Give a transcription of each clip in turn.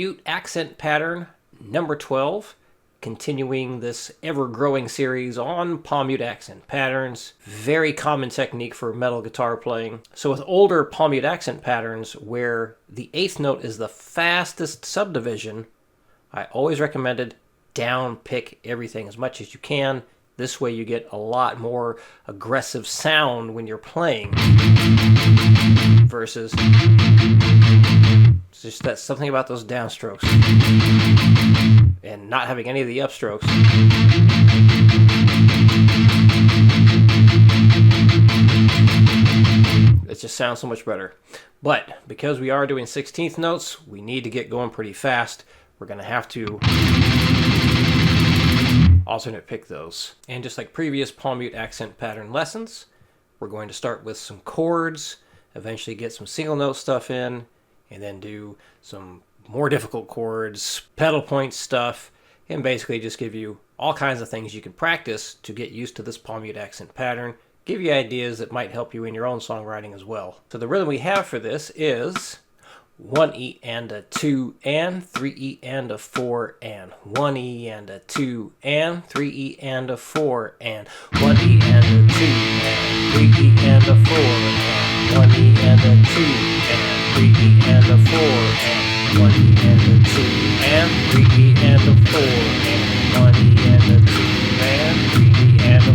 mute accent pattern number 12, continuing this ever-growing series on palm mute accent patterns. Very common technique for metal guitar playing. So with older palm mute accent patterns where the 8th note is the fastest subdivision, I always recommended down pick everything as much as you can. This way you get a lot more aggressive sound when you're playing versus it's just that something about those downstrokes and not having any of the upstrokes. It just sounds so much better. But because we are doing 16th notes, we need to get going pretty fast. We're going to have to alternate pick those. And just like previous palm mute accent pattern lessons, we're going to start with some chords, eventually get some single note stuff in, and then do some more difficult chords, pedal point stuff, and basically just give you all kinds of things you can practice to get used to this palm mute accent pattern, give you ideas that might help you in your own songwriting as well. So the rhythm we have for this is 1E and a 2 and 3E and a 4 and 1E and a 2 and 3E and a 4 and 1E and a 2 and 3E and a 4 and 1E and a 2 and 3E and a 4 and 1E and a 2 and 3E and a 4 and 1E and a 2 and 3E and a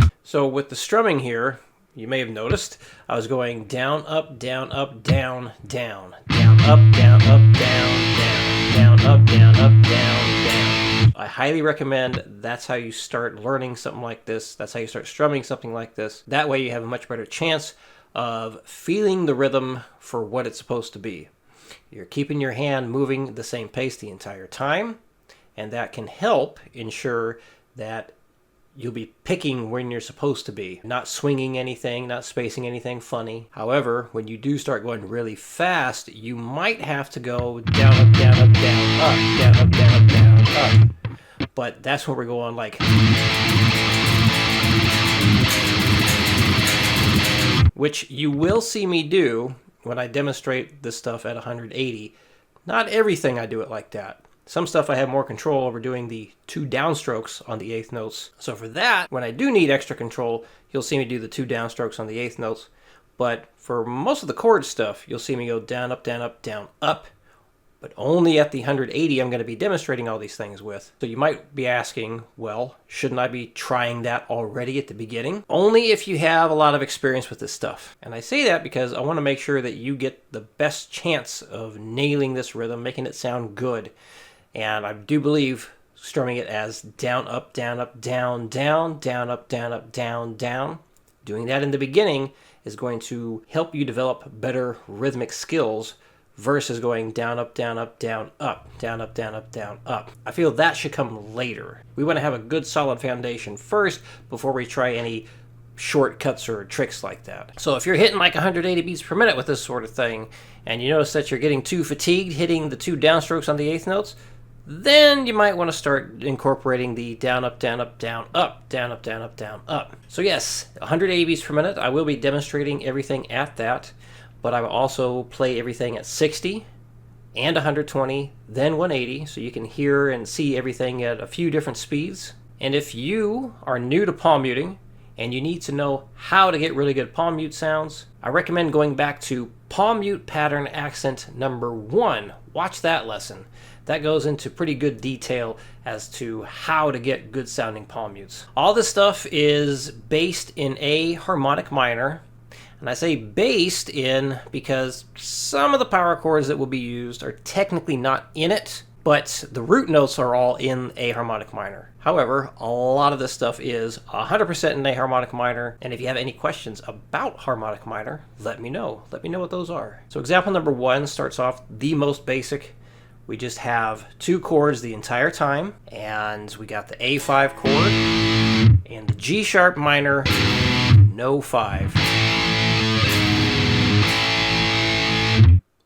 4. So with the strumming here, you may have noticed I was going down, up, down, up, down, down, down, up, down, up, down, down, down, up, down, up, down, down. I highly recommend that's how you start learning something like this. That's how you start strumming something like this. That way you have a much better chance of feeling the rhythm for what it's supposed to be. You're keeping your hand moving the same pace the entire time, and that can help ensure that you'll be picking when you're supposed to be, not swinging anything, not spacing anything funny. However, when you do start going really fast, you might have to go down, up, down, up, down, up, down, up, down, up, down, up. But that's when we're going like, which you will see me do when I demonstrate this stuff at 180. Not everything I do it like that. Some stuff I have more control over doing the 2 downstrokes on the 8th notes. So for that, when I do need extra control, you'll see me do the 2 downstrokes on the 8th notes. But for most of the chord stuff, you'll see me go down, up, down, up, down, up. But only at the 180 I'm going to be demonstrating all these things with. So you might be asking, well, shouldn't I be trying that already at the beginning? Only if you have a lot of experience with this stuff. And I say that because I want to make sure that you get the best chance of nailing this rhythm, making it sound good. And I do believe strumming it as down, up, down, up, down, down, down, up, down, up, down, down. Doing that in the beginning is going to help you develop better rhythmic skills versus going down, up, down, up, down, up, down, up, down, up, down, up. I feel that should come later. We want to have a good solid foundation first before we try any shortcuts or tricks like that. So if you're hitting like 180 beats per minute with this sort of thing, and you notice that you're getting too fatigued hitting the 2 downstrokes on the 8th notes, then you might want to start incorporating the down, up, down, up, down, up, down, up, down, up, down, up. So yes, 180 beats per minute. I will be demonstrating everything at that, but I will also play everything at 60 and 120, then 180, so you can hear and see everything at a few different speeds. And if you are new to palm muting and you need to know how to get really good palm mute sounds, I recommend going back to palm mute pattern accent number 1. Watch that lesson. That goes into pretty good detail as to how to get good sounding palm mutes. All this stuff is based in A harmonic minor. And I say based in because some of the power chords that will be used are technically not in it, but the root notes are all in A harmonic minor. However, a lot of this stuff is 100% in A harmonic minor, and if you have any questions about harmonic minor, let me know. Let me know what those are. So example number 1 starts off the most basic. We just have 2 chords the entire time, and we got the A5 chord and the G sharp minor, no 5.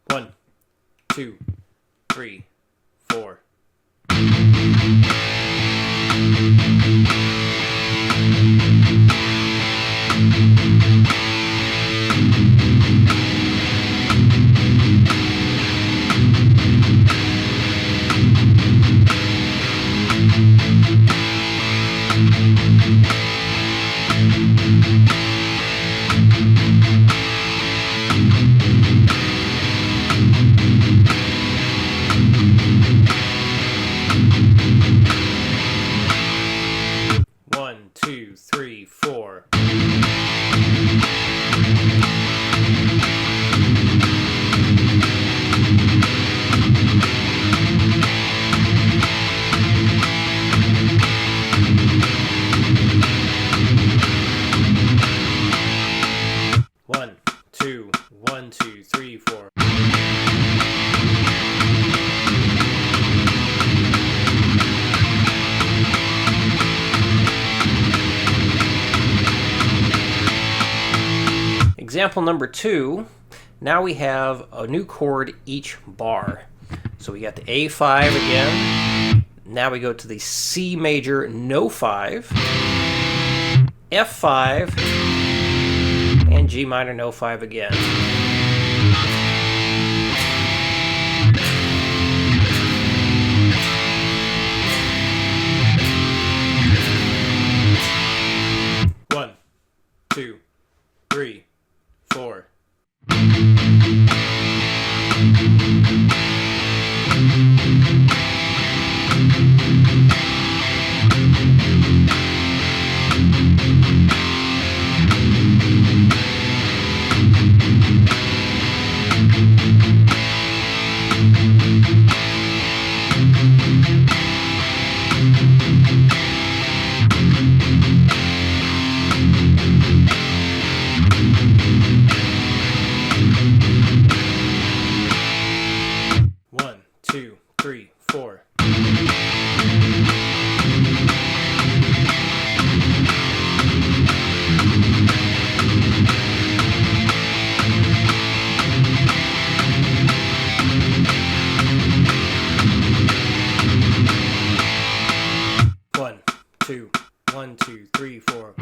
1, 2, 3, 4. One, two, three, four. One, two, 1, 2, 3, 4. Example number 2, now we have a new chord each bar. So we got the A5 again. Now we go to the C major, no 5, F5, and G minor, no 5 again. One, two, 3, 4. One, two, 3, 4. One, two, 1, 2, 3, 4.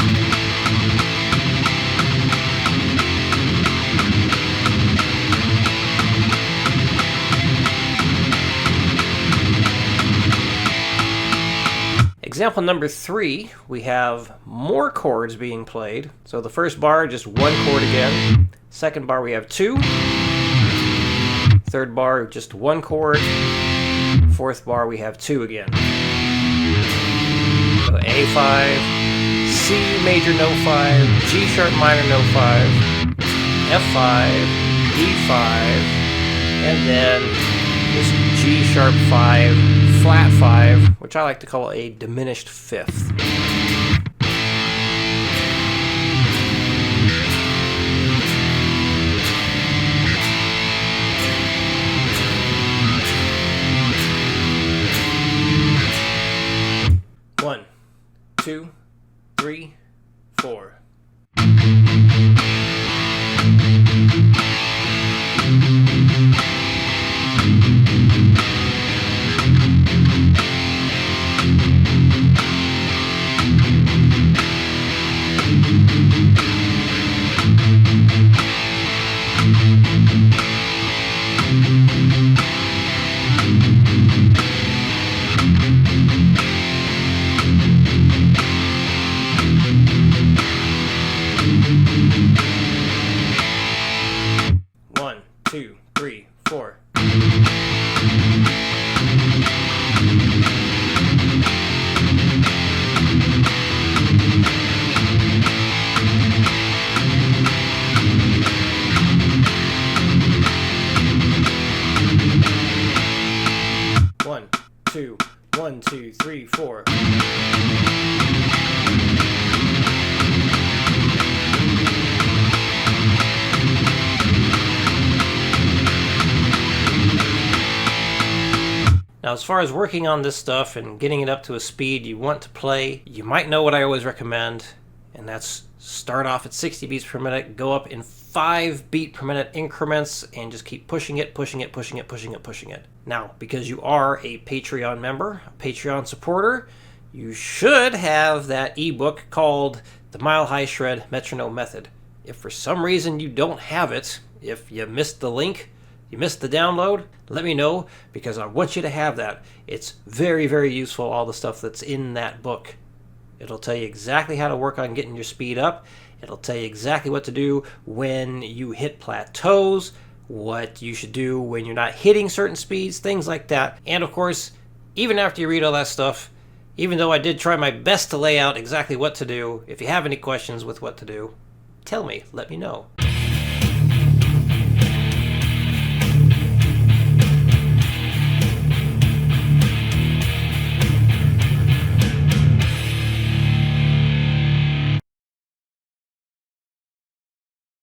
Example number 3, we have more chords being played. So the first bar, just one chord again. Second bar, we have 2. Third bar, just one chord. Fourth bar, we have 2 again. So A5, C major, no 5, G sharp minor, no 5, F5, E5, and then this G sharp 5, flat 5, which I like to call a diminished fifth. One, 2, 3, 4. One, 2, 3, 4. One, two, 1, 2, 3, 4. Now, as far as working on this stuff and getting it up to a speed you want to play, you might know what I always recommend, and that's start off at 60 beats per minute, go up in 5 beat per minute increments, and just keep pushing it, pushing it, pushing it, pushing it, pushing it. Now, because you are a Patreon member, a Patreon supporter, you should have that ebook called The Mile High Shred Metronome Method. If for some reason you don't have it, if you missed the link, You missed the download? Let me know, because I want you to have that. It's very, very useful, all the stuff that's in that book. It'll tell you exactly how to work on getting your speed up. It'll tell you exactly what to do when you hit plateaus, what you should do when you're not hitting certain speeds, things like that. And of course, even after you read all that stuff, even though I did try my best to lay out exactly what to do, if you have any questions with what to do, tell me, let me know.